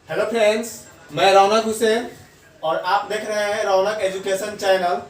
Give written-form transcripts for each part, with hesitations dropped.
Hello friends, मैं रौनक हुसैन और आप देख रहे हैं रौनक एजुकेशन चैनल।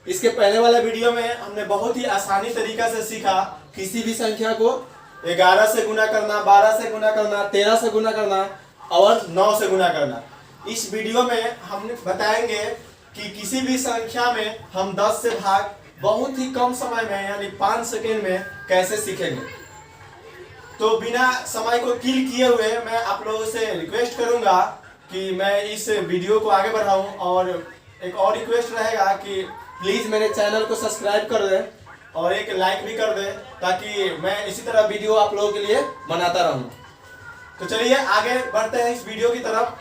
इसके पहले वाले वीडियो में हमने बहुत ही आसानी तरीका से सीखा किसी भी संख्या को 11 से गुना करना, 12 से गुना करना, 13 से गुना करना और 9 से गुना करना। इस वीडियो में हम बताएंगे कि किसी भी संख्या में हम 10 से भाग बहुत ही कम समय में यानी 5 सेकेंड में कैसे सीखेंगे। तो बिना समय को किल किए हुए मैं आप लोगों से रिक्वेस्ट करूंगा कि मैं इस वीडियो को आगे बढ़ाऊं और एक और रिक्वेस्ट रहेगा कि प्लीज़ मेरे चैनल को सब्सक्राइब कर दें और एक लाइक भी कर दें ताकि मैं इसी तरह वीडियो आप लोगों के लिए बनाता रहूं। तो चलिए आगे बढ़ते हैं इस वीडियो की तरफ।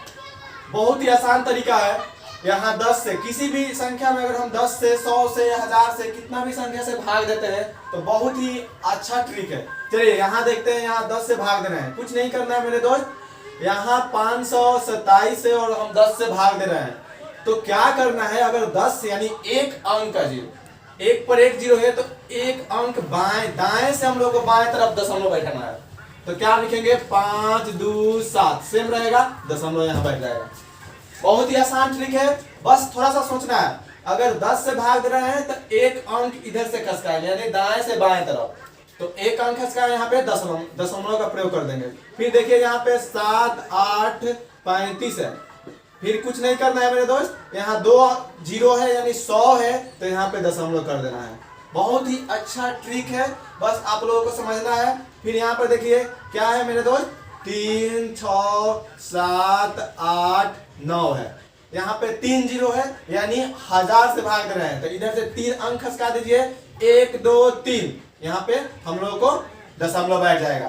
बहुत ही आसान तरीका है। यहाँ 10 से किसी भी संख्या में अगर हम 10 से 100 से 1000 से कितना भी संख्या से भाग देते हैं तो बहुत ही अच्छा ट्रिक है। चलिए यहाँ देखते हैं, यहाँ 10 से भाग देना है, कुछ नहीं करना है मेरे दोस्त। यहाँ 527 से और हम 10 से भाग दे रहे हैं तो क्या करना है, अगर 10 यानी एक अंक का जीरो, एक पर एक जीरो है तो एक अंक बाएं दाएं से हम लोग को बाएं तरफ दशमलव बैठाना है। तो क्या लिखेंगे 5 2 7, सेम रहेगा, दशमलव यहाँ बैठ जाएगा। बहुत ही आसान ट्रिक है, बस थोड़ा सा सोचना है। अगर 10 से भाग दे रहे हैं तो एक अंक इधर से खसकाएंगे यानी दाएं से बाएं तरफ, तो एक अंक खसकाए यहाँ पे दशमलव का प्रयोग कर देंगे। फिर देखिए यहाँ पे 7 8 35 है, फिर कुछ नहीं करना है मेरे दोस्त। यहाँ 2 जीरो है यानी 100 है तो यहाँ पे दशमलव कर देना है। बहुत ही अच्छा ट्रिक है, बस आप लोगों को समझना है। फिर यहाँ पर देखिए क्या है मेरे दोस्त, 3 6 7 8 9 है, यहाँ पे 3 जीरो है यानी 1000 से भाग रहे हैं तो इधर से 3 अंक खसका दीजिए, 1 2 3, यहाँ पे हम लोगों को दशमलव बैठ जाएगा।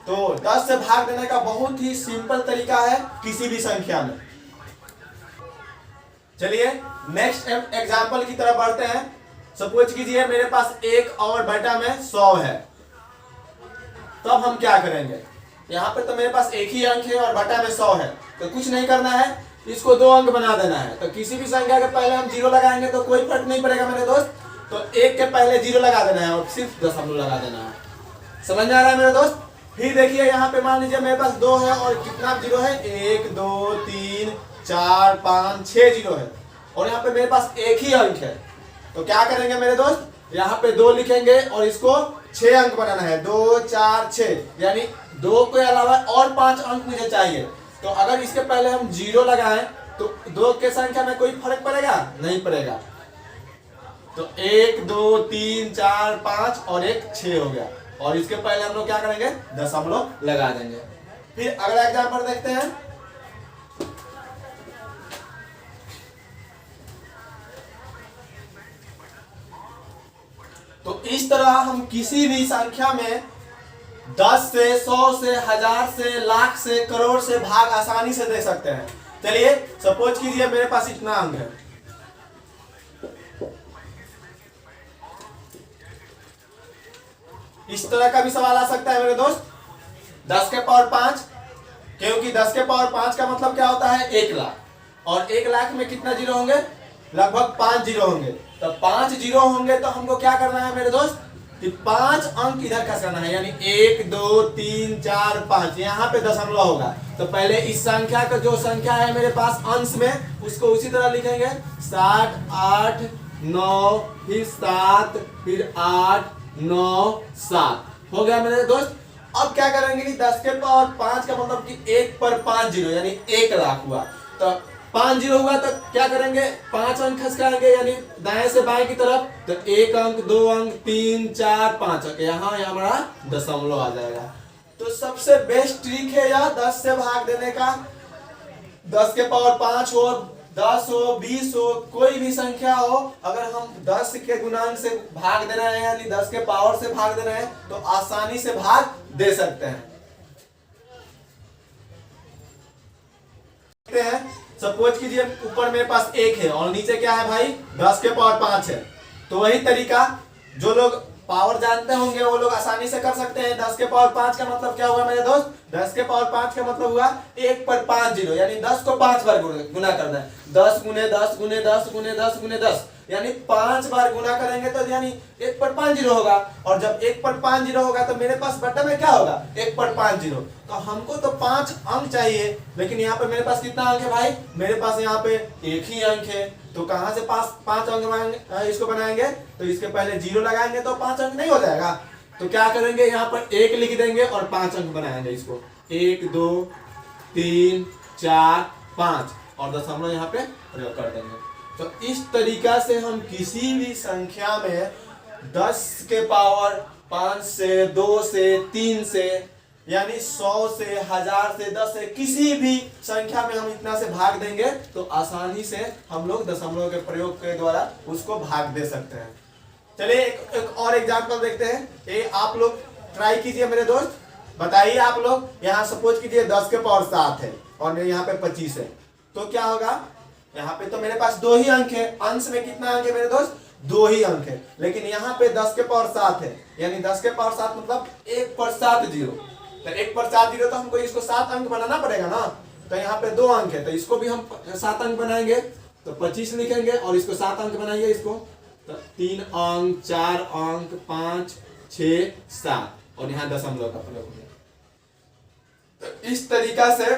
तो 10 से भाग देने का बहुत ही सिंपल तरीका है किसी भी संख्या में। चलिए नेक्स्ट एग्जाम्पल की तरफ बढ़ते हैं। सपोज कीजिए मेरे पास 1 और बटा में 100 है, तब हम क्या करेंगे। यहाँ पे तो मेरे पास एक ही अंक है और बटा में 100 है तो कुछ नहीं करना है, इसको 2 अंक बना देना है। तो किसी भी संख्या के पहले हम जीरो लगाएंगे तो कोई फर्क नहीं पड़ेगा मेरे दोस्त। तो 1 के पहले जीरो लगा देना है और सिर्फ दशमलव लगा देना है। समझ में आ रहा है मेरे दोस्त। फिर देखिए यहाँ पे मान लीजिए मेरे पास 2 है और कितना जीरो है, 1 2 3 4 5 6 जीरो है और यहाँ पे मेरे पास एक ही अंक है। तो क्या करेंगे मेरे दोस्त, यहाँ पे 2 लिखेंगे और इसको 6 अंक बनाना है, 2 4 6 यानी 2 के अलावा और 5 अंक मुझे चाहिए। तो अगर इसके पहले हम जीरो लगाएं तो 2 के संख्या में कोई फर्क पड़ेगा नहीं पड़ेगा। तो 1 2 3 4 5 और एक 6 हो गया और इसके पहले हम लोग क्या करेंगे, दशमलव लगा देंगे। फिर अगला एग्जांपल देखते हैं। तो इस तरह हम किसी भी संख्या में 10 से 100 से 1000 से लाख से करोड़ से भाग आसानी से दे सकते हैं। चलिए सपोज कीजिए मेरे पास इतना अंक है, इस तरह का भी सवाल आ सकता है मेरे दोस्त। 10 के पावर 5, क्योंकि 10 के पावर 5 का मतलब क्या होता है 1 लाख और 1 लाख में कितना जीरो होंगे, लगभग 5 जीरो होंगे। तो 5 जीरो होंगे तो हमको क्या करना है मेरे दोस्त कि 5 अंक इधर खसकाना है यानी 1 2 3 4 5, यहाँ पे दशमलव होगा। तो पहले इस संख्या का जो संख्या है मेरे पास अंश में उसको उसी तरह लिखेंगे 7 8 9 फिर 7 फिर 8 9 7 हो गया मेरे दोस्त। अब क्या करेंगे कि 10 के पावर 5 का मतलब कि 1 पर 5 जीरो यानी 1 लाख हुआ। तो 5 जीरो हुआ तो क्या करेंगे, 5 अंक खसकाएंगे यानी दाएं से बाएं की तरफ। तो 1 अंक 2 अंक 3 4 5 अंक, यहाँ हमारा दशमलव आ जाएगा। तो सबसे बेस्ट ट्रिक है यह 10 से भाग देने का। 10 के पावर 5 हो, 10 हो, 20 हो, कोई भी संख्या हो, अगर हम 10 के गुणांक से भाग दे रहे हैं यानी 10 के पावर से भाग दे रहे हैं तो आसानी से भाग दे सकते हैं। सपोज कीजिए ऊपर मेरे पास 1 है और नीचे क्या है भाई 10 के पावर 5 है। तो वही तरीका, जो लोग पावर जानते होंगे वो लोग आसानी से कर सकते हैं। 10 के पावर 5 का मतलब क्या हुआ मेरे दोस्त, 10 के पावर 5 का मतलब हुआ 1 पर 5 जीरो यानी 10 को 5 बार गुना करना है। 10 गुने 10 गुने 10 गुने 10 गुने 10 यानी 5 बार गुना करेंगे तो यानी 1/50 होगा, और जब 1/50 होगा तो मेरे पास बट्टा में क्या होगा 1/50। तो हमको तो 5 अंक चाहिए, लेकिन यहाँ पे मेरे पास कितना अंक है भाई, मेरे पास यहाँ पे एक ही अंक है। तो कहाँ से 5 अंक इसको बनाएंगे, तो इसके पहले 0 लगाएंगे तो 5 अंक नहीं हो जाएगा। तो क्या करेंगे, यहाँ पर 1 लिख देंगे और 5 अंक बनाएंगे इसको, 1 2 3 4 5 और दशमलव यहाँ पे प्रयोग कर देंगे। तो इस तरीका से हम किसी भी संख्या में 10 के पावर 5 से 2 से 3 से यानी 100 से 1000 से 10 से किसी भी संख्या में हम इतना से भाग देंगे तो आसानी से हम लोग दशमलव के प्रयोग के द्वारा उसको भाग दे सकते हैं। चलिए एक और एग्जांपल देखते हैं। ये आप लोग ट्राई कीजिए मेरे दोस्त, बताइए आप लोग। यहाँ सपोज कीजिए 10 के पावर 7 है और मेरे यहाँ पे 25 है, तो क्या होगा, यहाँ पे तो मेरे पास 2 ही अंक है, अंश में कितना अंक है मेरे दोस्त 2 ही अंक है, लेकिन यहाँ पे 10 के पावर 7 है, यानी 10 के पावर 7 मतलब 1/7 जीरो। तो 1/7 जीरो तो हमको इसको 7 अंक बनाना पड़ेगा ना, तो यहाँ पे 2 अंक है तो इसको भी हम 7 अंक बनाएंगे, तो 25 लिखेंगे और इसको 7 अंक बनाइए, इसको तो 3 अंक 4 अंक 5 6 7 और यहाँ दशमलव का प्रयोग हो गया। तो इस तरीका से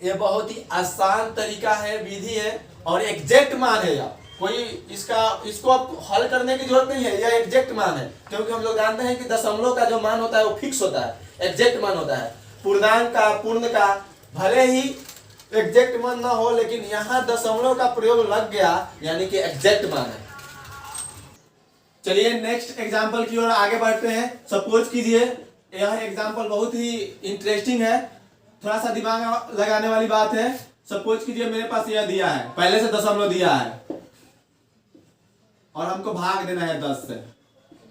ये बहुत ही आसान तरीका है, विधि है और एग्जैक्ट मान है। यह कोई इसको अब हल करने की जरूरत नहीं है, यह एग्जैक्ट मान है, क्योंकि हम लोग जानते हैं कि दशमलव का जो मान होता है वो फिक्स होता है, एग्जैक्ट मान होता है। पूर्णांक का पूर्ण का भले ही एग्जैक्ट मान ना हो, लेकिन यहाँ दशमलव का प्रयोग लग गया यानी कि एग्जैक्ट मान है। चलिए नेक्स्ट एग्जाम्पल की ओर आगे बढ़ते हैं। सपोज कीजिए यह एग्जाम्पल बहुत ही इंटरेस्टिंग है, थोड़ा सा दिमाग लगाने वाली बात है। सपोज कीजिए मेरे पास यह दिया है, पहले से दशमलव दिया है और हमको भाग देना है 10 से,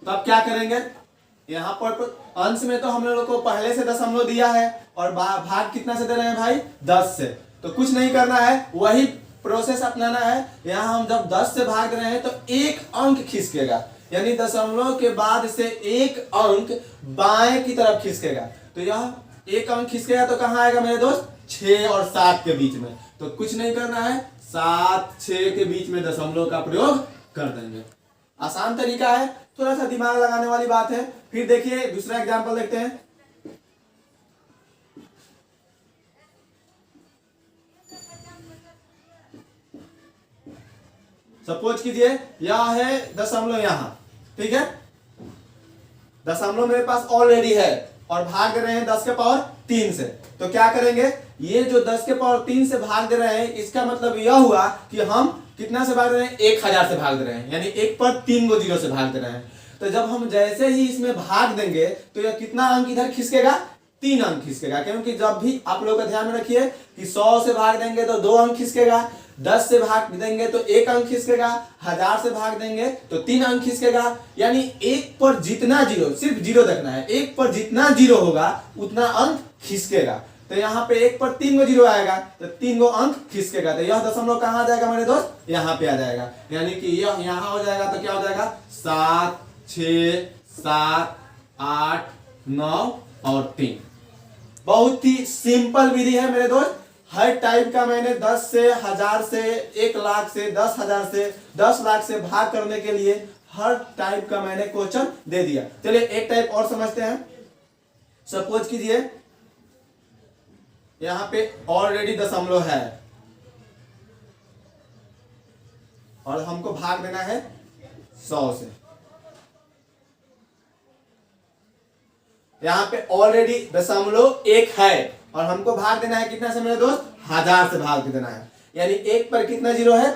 तब क्या करेंगे, यहाँ पर अंश में तो हम लोग को पहले से दशमलव दिया है और भाग कितना से दे रहे हैं भाई 10 से, तो कुछ नहीं करना है, वही प्रोसेस अपनाना है। यहाँ हम जब 10 से भाग रहे हैं तो 1 अंक खिसकेगा, यानी दशमलव के बाद से 1 अंक बाएं की तरफ खिसकेगा, तो यह 1 अंक खिसकेगा तो कहाँ आएगा मेरे दोस्त 6 और 7 के बीच में। तो कुछ नहीं करना है, 7 6 के बीच में दशमलव का प्रयोग कर देंगे। आसान तरीका है, थोड़ा सा दिमाग लगाने वाली बात है। फिर देखिए दूसरा एग्जांपल देखते हैं। सपोज कीजिए यह है दशमलव यहाँ, ठीक है, दशमलव मेरे पास ऑलरेडी है और भाग रहे हैं 10 के पावर 3 से, तो क्या करेंगे, ये जो 10 के पावर 3 से भाग दे रहे हैं इसका मतलब यह हुआ कि हम कितना से भाग रहे हैं 1000 से भाग दे रहे हैं, यानी 1 पर 3 गो जीरो से भाग दे रहे हैं। तो जब हम जैसे ही इसमें भाग देंगे तो यह कितना अंक इधर खिसकेगा 3 अंक खिसकेगा, क्योंकि जब भी आप लोग का ध्यान में रखिए कि 100 से भाग देंगे तो 2 अंक खिसकेगा, 10 से भाग देंगे तो 1 अंक खिसकेगा, 1000 से भाग देंगे तो 3 अंक खिसकेगा, यानी 1 पर जितना जीरो, सिर्फ जीरो देखना है, 1 पर जितना जीरो होगा उतना अंक खिसकेगा। तो यहाँ पे 1 पर 3 गो जीरो आएगा तो 3 गो अंक खिसकेगा, तो यह दशमलव कहाँ आ जाएगा मेरे दोस्त, यहाँ पे आ जाएगा, यानी कि यह यहाँ हो जाएगा तो क्या हो जाएगा 7 6 7 8 9 और 3। बहुत ही सिंपल विधि है मेरे दोस्त। हर टाइप का मैंने 10 से 1000 से 1 लाख से 10,000 से 10 लाख से भाग करने के लिए हर टाइप का मैंने क्वेश्चन दे दिया। चलिए एक टाइप और समझते हैं। सपोज कीजिए यहां पे ऑलरेडी दशमलव है और हमको भाग देना है 100 से। यहां पे ऑलरेडी दशमलव 1 है और हमको भाग देना है कितना से मेरे दोस्त 1000 से भाग देना है, यानी 1 पर कितना जीरो है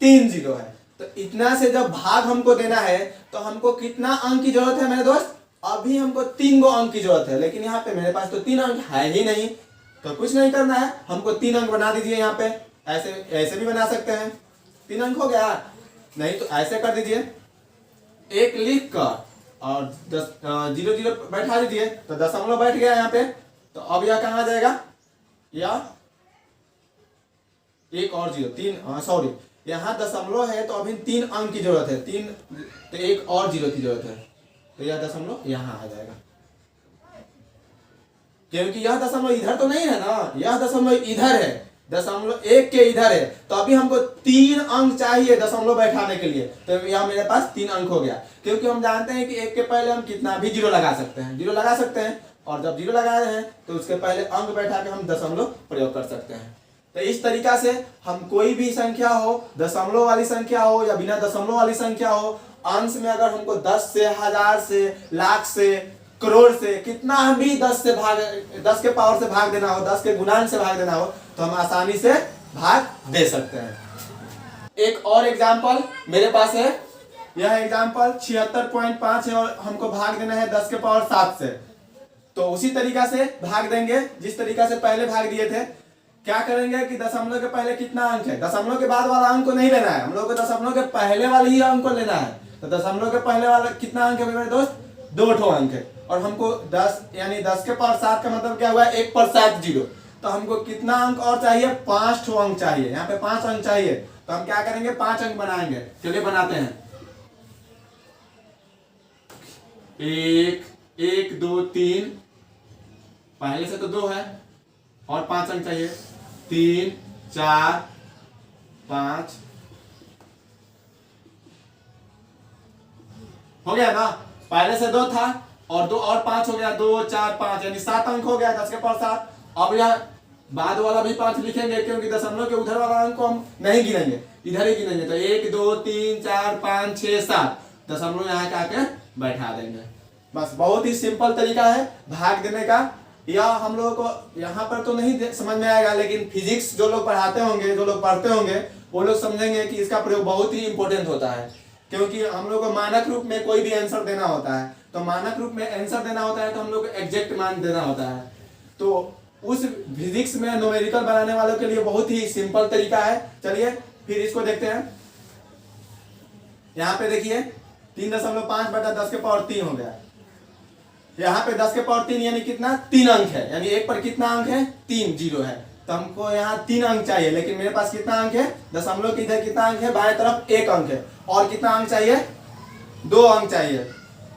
3 जीरो है। तो इतना से जब भाग हमको देना है तो हमको कितना अंक की जरूरत है मेरे दोस्त, अभी हमको 3 गो अंक की जरूरत है, लेकिन यहाँ पे मेरे पास तो 3 अंक है ही नहीं, तो कुछ नहीं करना है, हमको 3 अंक बना दीजिए। यहाँ पे ऐसे ऐसे भी बना सकते हैं, 3 अंक हो गया, नहीं तो ऐसे कर दीजिए, 1 लिख कर और 10 जीरो जीरो बैठा दीजिए तो दशमलव बैठ गया यहाँ पे। तो अब यह कहाँ जाएगा, यह 1 और 0 3 सॉरी यहाँ दशमलव है तो अभी 3 अंक की जरूरत है, 3 तो 1 और 0 की जरूरत है, तो यह दशमलव यहाँ आ जाएगा, क्योंकि यह दशमलव इधर तो नहीं है ना, यह दशमलव इधर है, 0.1 के इधर है, तो अभी हमको 3 अंक चाहिए दशमलव बैठाने के लिए। तो यहाँ मेरे पास 3 अंक हो गया, क्योंकि हम जानते हैं कि 1 के पहले हम कितना भी 0 लगा सकते हैं, 0 लगा सकते हैं। और जब 0 लगा रहे हैं तो उसके पहले अंक बैठा के हम दशमलव प्रयोग कर सकते हैं। तो इस तरीका से हम कोई भी संख्या हो, दशमलव वाली संख्या हो या बिना दशमलव वाली संख्या हो, अंश में अगर हमको 10 से, 1000 से, लाख से, करोड़ से, कितना भी 10 के पावर से भाग देना हो, 10 के गुणांक से भाग देना हो, तो हम आसानी से भाग दे सकते हैं। एक और एग्जाम्पल मेरे पास है, यह एग्जाम्पल 76.5 है और हमको भाग देना है 10 के पावर 7 से। तो उसी तरीका से भाग देंगे जिस तरीका से पहले भाग दिए थे। क्या करेंगे कि दशमलव के पहले कितना अंक है, दशमलव के बाद वाला अंक को नहीं लेना है, हम लोग को दशमलव के पहले वाले ही अंक को लेना है। तो दशमलव के पहले वाला कितना अंक है मेरे दोस्त, 2 ठो अंक है। और हमको 10 यानी 10 के पावर 7 का मतलब क्या हुआ, 1 पर 7 0। तो हमको कितना अंक और चाहिए, 5 ठो अंक चाहिए। यहाँ पे 5 अंक चाहिए, तो हम क्या करेंगे, 5 अंक बनाएंगे। चलिए बनाते हैं। 1 1 2 3, पहले से तो 2 है और 5 अंक चाहिए, 3 4 5 हो गया ना। पहले से 2 था और 2 और 5 हो गया, 2 4 5 यानी 7 अंक हो गया 10 के पावर 7। अब यह बाद वाला भी 5 लिखेंगे, क्योंकि दशमलव के उधर वाला अंक को हम नहीं गिनेंगे, इधर ही गिनेंगे। तो 1 2 3 4 5 6 7 दशमलव यहाँ के आके बैठा देंगे। बस बहुत ही सिंपल तरीका है भाग देने का। यह हम लोगों को यहाँ पर तो नहीं समझ में आएगा, लेकिन फिजिक्स जो लोग पढ़ाते होंगे, जो लोग पढ़ते होंगे, वो लोग समझेंगे कि इसका प्रयोग बहुत ही इंपॉर्टेंट होता है। क्योंकि हम लोग को मानक रूप में कोई भी आंसर देना होता है, तो मानक रूप में आंसर देना होता है तो हम लोग को एग्जैक्ट मान देना होता है। तो उस फिजिक्स में न्यूमेरिकल बनाने वालों के लिए बहुत ही सिंपल तरीका है। चलिए फिर इसको देखते हैं। यहाँ पे देखिए 3.5 बटा 10 के पावर 3 हो गया। यहाँ पे 10 के पावर 3 यानी कितना, 3 अंक है, यानी 1 पर कितना अंक है, 3 0 है। तो हमको यहाँ 3 अंक चाहिए, लेकिन मेरे पास कितना अंक है, दशमलव के इधर कितना अंक है, बाएं तरफ 1 अंक है। और कितना अंक चाहिए, 2 अंक चाहिए।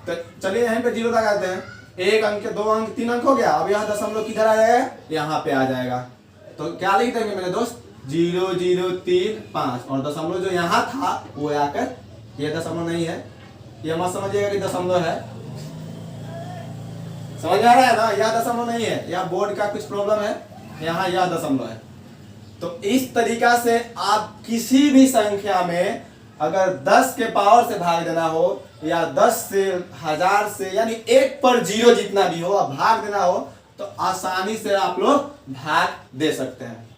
तो चलिए यहाँ पे 0 लगाते हैं। 1 अंक 2 अंक 3 अंक हो गया। अब यहाँ दशमलव किधर आ जाएगा, यहाँ पे आ जाएगा। तो क्या लिख देंगे मेरे दोस्त, 0 0 3 5। और दशमलव जो यहाँ था वो आकर, ये दशमलव नहीं है, ये मत समझिएगा कि दशमलव है। समझ आ रहा है ना, यह दशमलव नहीं है, यह बोर्ड का कुछ प्रॉब्लम है, यहाँ यह दशमलव है। तो इस तरीका से आप किसी भी संख्या में अगर 10 के पावर से भाग देना हो या 10 से, 1000 से, यानी 1 पर 0 जितना भी हो आप भाग देना हो, तो आसानी से आप लोग भाग दे सकते हैं।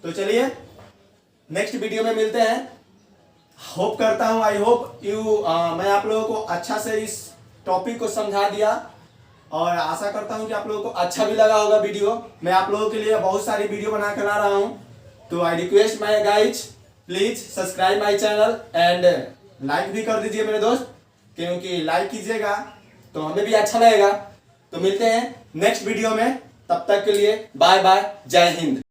तो चलिए नेक्स्ट वीडियो में मिलते हैं। होप करता हूं, आई होप मैं आप लोगों को अच्छा से इस टॉपिक को समझा दिया और आशा करता हूं कि आप लोगों को अच्छा भी लगा होगा वीडियो। मैं आप लोगों के लिए बहुत सारी वीडियो बना कर ला रहा हूं। तो I request my guys, please subscribe my channel and like भी कर दीजिए मेरे दोस्त, क्योंकि लाइक कीजिएगा तो हमें भी अच्छा लगेगा। तो मिलते हैं नेक्स्ट वीडियो में, तब तक के लिए बाय बाय, जय हिंद।